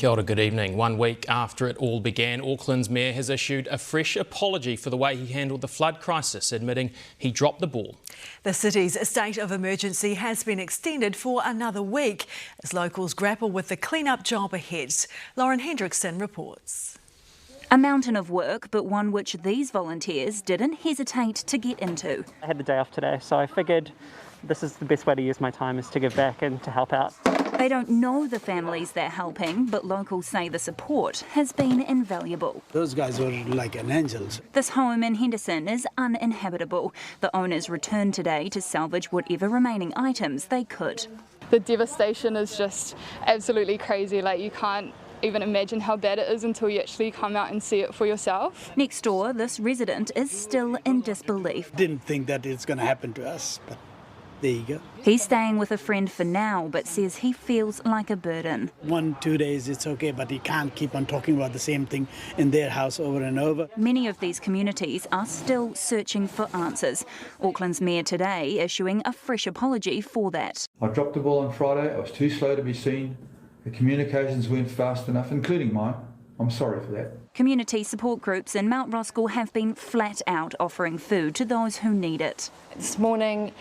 Kia ora, good evening. 1 week after it all began, Auckland's mayor has issued a fresh apology for the way he handled the flood crisis, admitting he dropped the ball. The city's state of emergency has been extended for another week as locals grapple with the clean-up job ahead. Lauren Hendrickson reports. A mountain of work, but one which these volunteers didn't hesitate to get into. I had the day off today, so I figured this is the best way to use my time, is to give back and to help out. They don't know the families they're helping, but locals say the support has been invaluable. Those guys were like angels. This home in Henderson is uninhabitable. The owners returned today to salvage whatever remaining items they could. The devastation is just absolutely crazy. Like, you can't even imagine how bad it is until you actually come out and see it for yourself. Next door, this resident is still in disbelief. Didn't think that it's going to happen to us, but there you go. He's staying with a friend for now, but says he feels like a burden. 1-2 days it's okay, but you can't keep on talking about the same thing in their house over and over. Many of these communities are still searching for answers. Auckland's mayor today issuing a fresh apology for that. I dropped the ball on Friday. I was too slow to be seen. The communications weren't fast enough, including mine. I'm sorry for that. Community support groups in Mount Roskill have been flat out offering food to those who need it. This morning,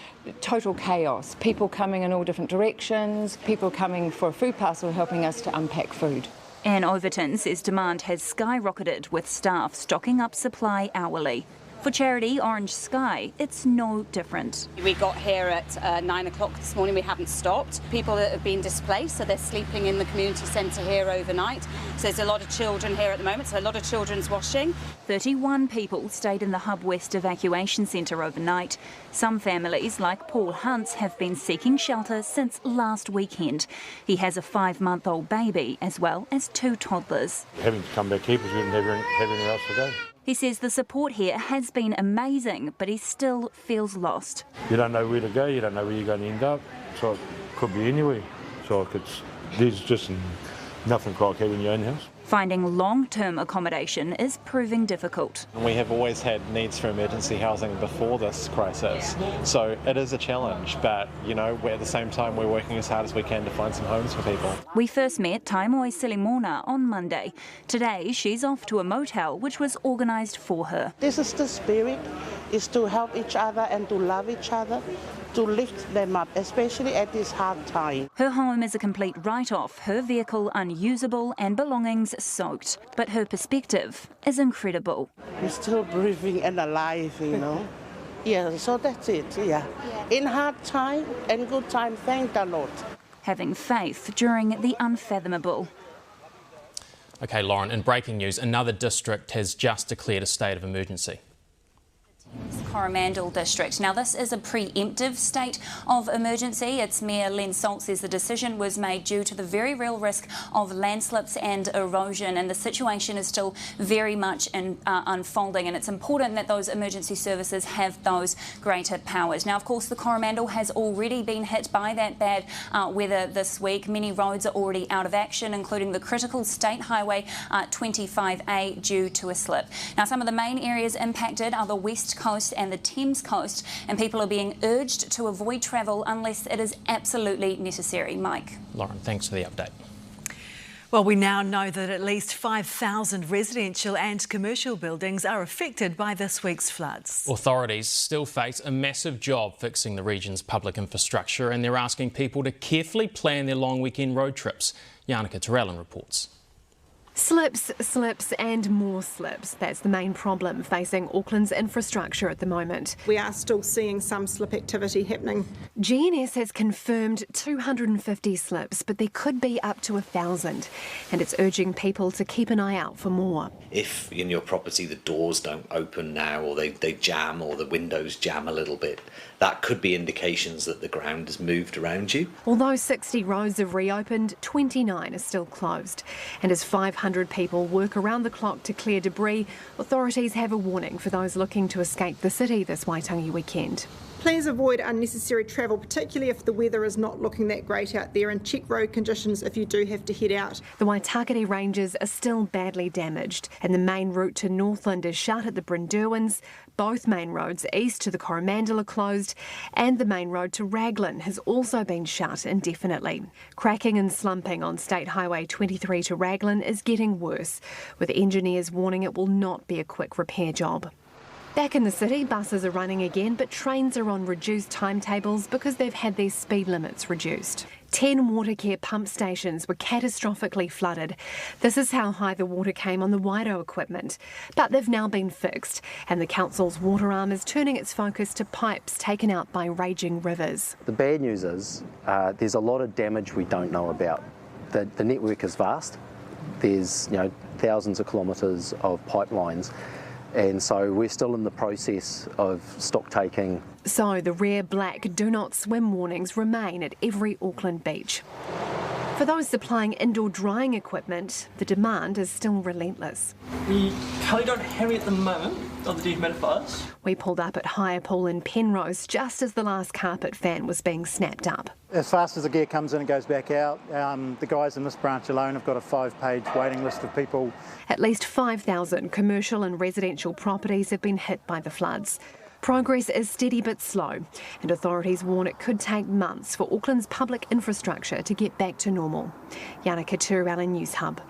total chaos. People coming in all different directions, people coming for a food parcel helping us to unpack food. Anne Overton says demand has skyrocketed with staff stocking up supply hourly. For charity Orange Sky, it's no different. We got here at 9 o'clock this morning. We haven't stopped. People that have been displaced, so they're sleeping in the community centre here overnight. So there's a lot of children here at the moment, so a lot of children's washing. 31 people stayed in the Hub West evacuation centre overnight. Some families, like Paul Hunt's, have been seeking shelter since last weekend. He has a 5-month-old baby as well as 2 toddlers. Having to come back here because we didn't have anywhere else to go. He says the support here has been amazing, but he still feels lost. You don't know where to go, you don't know where you're going to end up, so it could be anywhere. So there's just nothing like having your own house. Finding long-term accommodation is proving difficult. We have always had needs for emergency housing before this crisis, so it is a challenge, but at the same time we're working as hard as we can to find some homes for people. We first met Taimoi Silimona on Monday. Today she's off to a motel which was organised for her. This is the spirit, is to help each other and to love each other, to lift them up, especially at this hard time. Her home is a complete write-off, her vehicle unusable and belongings soaked. But her perspective is incredible. We're still breathing and alive, Yeah, so that's it, yeah. In hard time and good time, thank the Lord. Having faith during the unfathomable. OK, Lauren, in breaking news, another district has just declared a state of emergency. Coromandel district. Now, this is a preemptive state of emergency. Its Mayor Len Salt says the decision was made due to the very real risk of landslips and erosion, and the situation is still very much unfolding, and it's important that those emergency services have those greater powers. Now, of course, the Coromandel has already been hit by that bad weather this week. Many roads are already out of action, including the critical State Highway 25A due to a slip. Now, some of the main areas impacted are the West Coast and the Thames Coast, and people are being urged to avoid travel unless it is absolutely necessary. Mike. Lauren, thanks for the update. Well, we now know that at least 5,000 residential and commercial buildings are affected by this week's floods. Authorities still face a massive job fixing the region's public infrastructure, and they're asking people to carefully plan their long weekend road trips. Yannicka Terrellin reports. Slips, slips and more slips. That's the main problem facing Auckland's infrastructure at the moment. We are still seeing some slip activity happening. GNS has confirmed 250 slips, but there could be up to 1,000. And it's urging people to keep an eye out for more. If in your property the doors don't open now, or they jam, or the windows jam a little bit, that could be indications that the ground has moved around you. Although 60 roads have reopened, 29 are still closed. And as 500 people work around the clock to clear debris, authorities have a warning for those looking to escape the city this Waitangi weekend. Please avoid unnecessary travel, particularly if the weather is not looking that great out there, and check road conditions if you do have to head out. The Waitakere Ranges are still badly damaged, and the main route to Northland is shut at the Brynderwyns. Both main roads east to the Coromandel are closed, and the main road to Raglan has also been shut indefinitely. Cracking and slumping on State Highway 23 to Raglan is getting worse, with engineers warning it will not be a quick repair job. Back in the city, buses are running again, but trains are on reduced timetables because they've had their speed limits reduced. 10 watercare pump stations were catastrophically flooded. This is how high the water came on the Waido equipment. But they've now been fixed, and the council's water arm is turning its focus to pipes taken out by raging rivers. The bad news is there's a lot of damage we don't know about. The network is vast. There's thousands of kilometres of pipelines. And so we're still in the process of stock taking. So the rare black do not swim warnings remain at every Auckland beach. For those supplying indoor drying equipment, the demand is still relentless. We currently don't have it at the moment of the dehumidifiers. We pulled up at Hirepool in Penrose just as the last carpet fan was being snapped up. As fast as the gear comes in and goes back out, the guys in this branch alone have got a 5-page waiting list of people. At least 5,000 commercial and residential properties have been hit by the floods. Progress is steady but slow, and authorities warn it could take months for Auckland's public infrastructure to get back to normal. Yana Katuruela, Newshub.